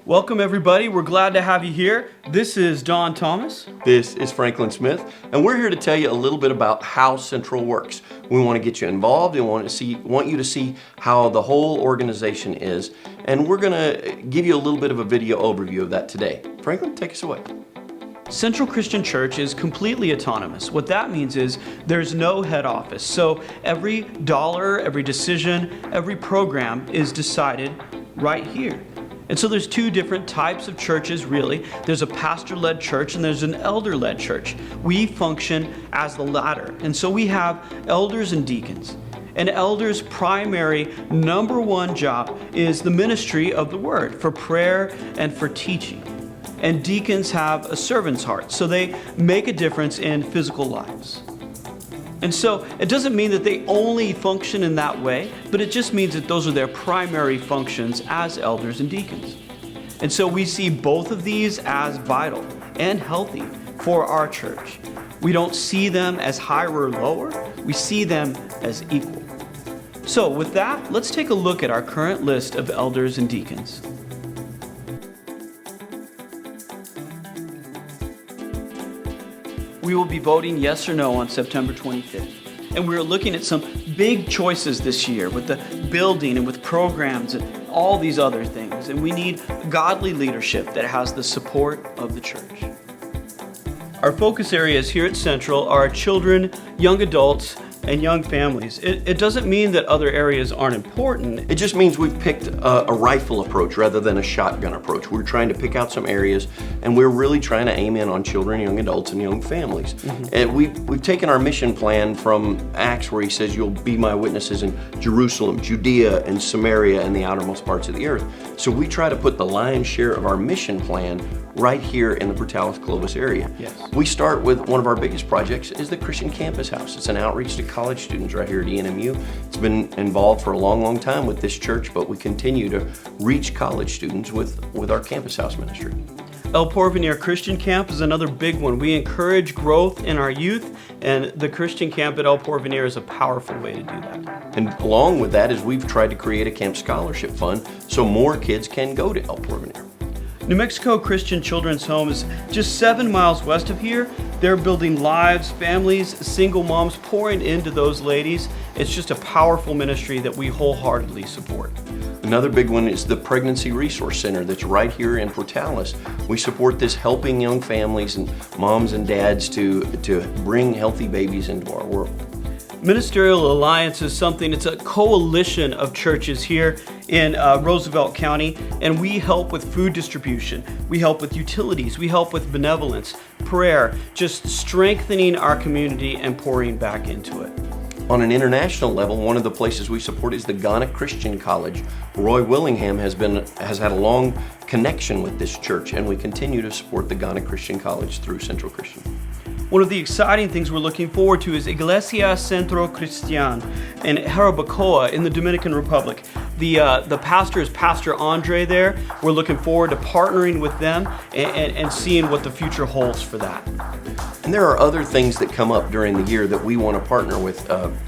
Welcome everybody, we're glad to have you here. This is Don Thomas. This is Franklin Smith, and we're here to tell you a little bit about how Central works. We want to get you involved and want you to see how the whole organization is, and we're going to give you a little bit of a video overview of that today. Franklin, take us away. Central Christian Church is completely autonomous. What that means is there's no head office. So every dollar, every decision, every program is decided right here. And so there's two different types of churches, really. There's a pastor-led church and there's an elder-led church. We function as the latter. And so we have elders and deacons. An elder's primary number one job is the ministry of the word for prayer and for teaching. And deacons have a servant's heart, so they make a difference in physical lives. And so it doesn't mean that they only function in that way, but it just means that those are their primary functions as elders and deacons. And so we see both of these as vital and healthy for our church. We don't see them as higher or lower, we see them as equal. So with that, let's take a look at our current list of elders and deacons. We will be voting yes or no on September 25th. And we're looking at some big choices this year with the building and with programs and all these other things. And we need godly leadership that has the support of the church. Our focus areas here at Central are children, young adults, and young families. It doesn't mean that other areas aren't important. It just means we've picked a rifle approach rather than a shotgun approach. We're trying to pick out some areas, and we're really trying to aim in on children, young adults, and young families. And we've taken our mission plan from Acts, where he says, "You'll be my witnesses in Jerusalem, Judea, and Samaria, and the outermost parts of the earth." So we try to put the lion's share of our mission plan right here in the Portales-Clovis area. Yes. We start with one of our biggest projects is the Christian Campus House. It's an outreach to college students right here at ENMU. It's been involved for a long, long time with this church, but we continue to reach college students with our Campus House ministry. El Porvenir Christian Camp is another big one. We encourage growth in our youth, and the Christian Camp at El Porvenir is a powerful way to do that. And along with that is we've tried to create a camp scholarship fund so more kids can go to El Porvenir. New Mexico Christian Children's Home is just 7 miles west of here. They're building lives, families, single moms, pouring into those ladies. It's just a powerful ministry that we wholeheartedly support. Another big one is the Pregnancy Resource Center that's right here in Portales. We support this, helping young families and moms and dads to bring healthy babies into our world. Ministerial Alliance is something, it's a coalition of churches here in Roosevelt County, and we help with food distribution, we help with utilities, we help with benevolence, prayer, just strengthening our community and pouring back into it. On an international level, one of the places we support is the Ghana Christian College. Roy Willingham has had a long connection with this church, and we continue to support the Ghana Christian College through Central Christian. One of the exciting things we're looking forward to is Iglesia Centro Cristian in Jarabacoa in the Dominican Republic. The pastor is Pastor Andre there. We're looking forward to partnering with them and seeing what the future holds for that. And there are other things that come up during the year that we want to partner with,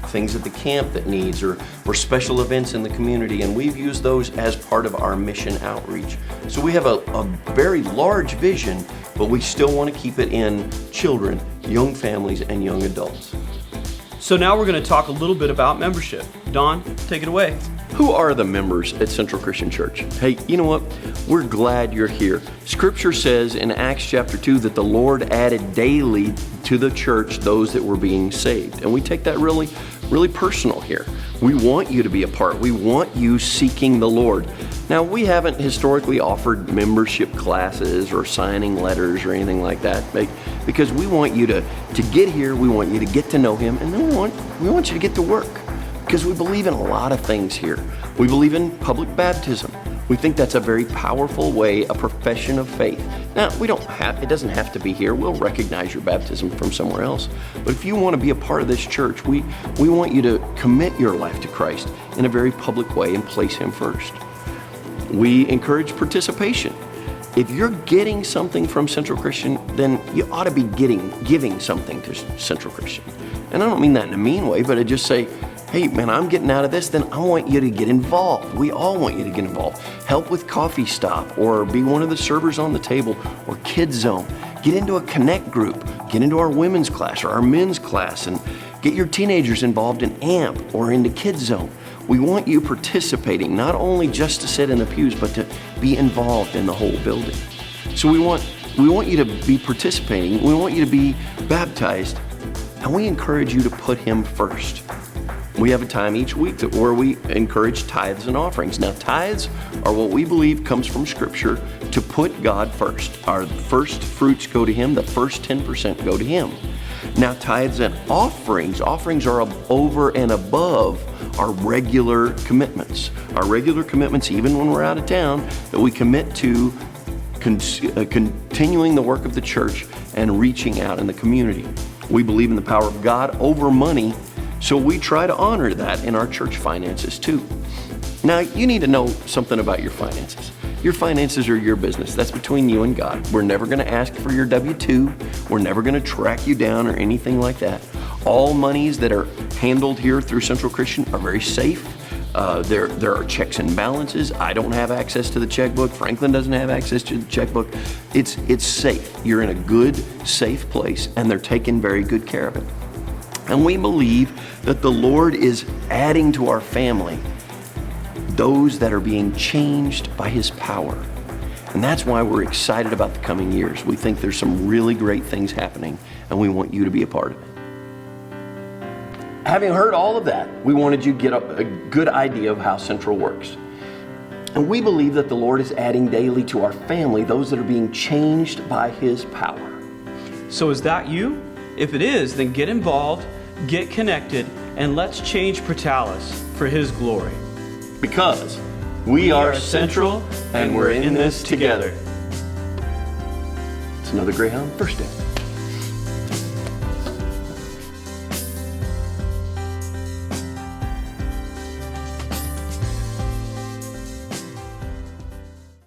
things at the camp that needs or special events in the community, and we've used those as part of our mission outreach. So we have a very large vision, but we still want to keep it in children, young families, and young adults. So now we're going to talk a little bit about membership. Don, take it away. Who are the members at Central Christian Church? Hey, you know what? We're glad you're here. Scripture says in Acts chapter 2 that the Lord added daily to the church those that were being saved. And we take that really, really personal here. We want you to be a part. We want you seeking the Lord. Now, we haven't historically offered membership classes or signing letters or anything like that, because we want you to get here, we want you to get to know Him, and then we want you to get to work. Because we believe in a lot of things here. We believe in public baptism. We think that's a very powerful way, a profession of faith. Now, it doesn't have to be here. We'll recognize your baptism from somewhere else. But if you want to be a part of this church, we want you to commit your life to Christ in a very public way and place Him first. We encourage participation. If you're getting something from Central Christian, then you ought to be giving something to Central Christian. And I don't mean that in a mean way, but I just say, hey man, I'm getting out of this, then I want you to get involved. We all want you to get involved. Help with coffee stop, or be one of the servers on the table, or kids zone. Get into a connect group, get into our women's class or our men's class, and get your teenagers involved in AMP or into kids zone. We want you participating, not only just to sit in the pews, but to be involved in the whole building. So we want you to be participating. We want you to be baptized, and we encourage you to put Him first. We have a time each week where we encourage tithes and offerings. Now, tithes are what we believe comes from Scripture to put God first. Our first fruits go to Him, the first 10% go to Him. Now, tithes and offerings are over and above our regular commitments. Our regular commitments, even when we're out of town, that we commit to continuing the work of the church and reaching out in the community. We believe in the power of God over money, so we try to honor that in our church finances too. Now, you need to know something about your finances. Your finances are your business. That's between you and God. We're never going to ask for your W-2. We're never going to track you down or anything like that. All monies that are handled here through Central Christian are very safe. There are checks and balances. I don't have access to the checkbook. Franklin doesn't have access to the checkbook. It's safe. You're in a good, safe place, and they're taking very good care of it. And we believe that the Lord is adding to our family those that are being changed by His power. And that's why we're excited about the coming years. We think there's some really great things happening, and we want you to be a part of it. Having heard all of that, we wanted you to get a good idea of how Central works. And we believe that the Lord is adding daily to our family those that are being changed by His power. So is that you? If it is, then get involved, get connected, and let's change Portales for His glory. Because we are Central, and we're in this together. It's another Greyhound First Day.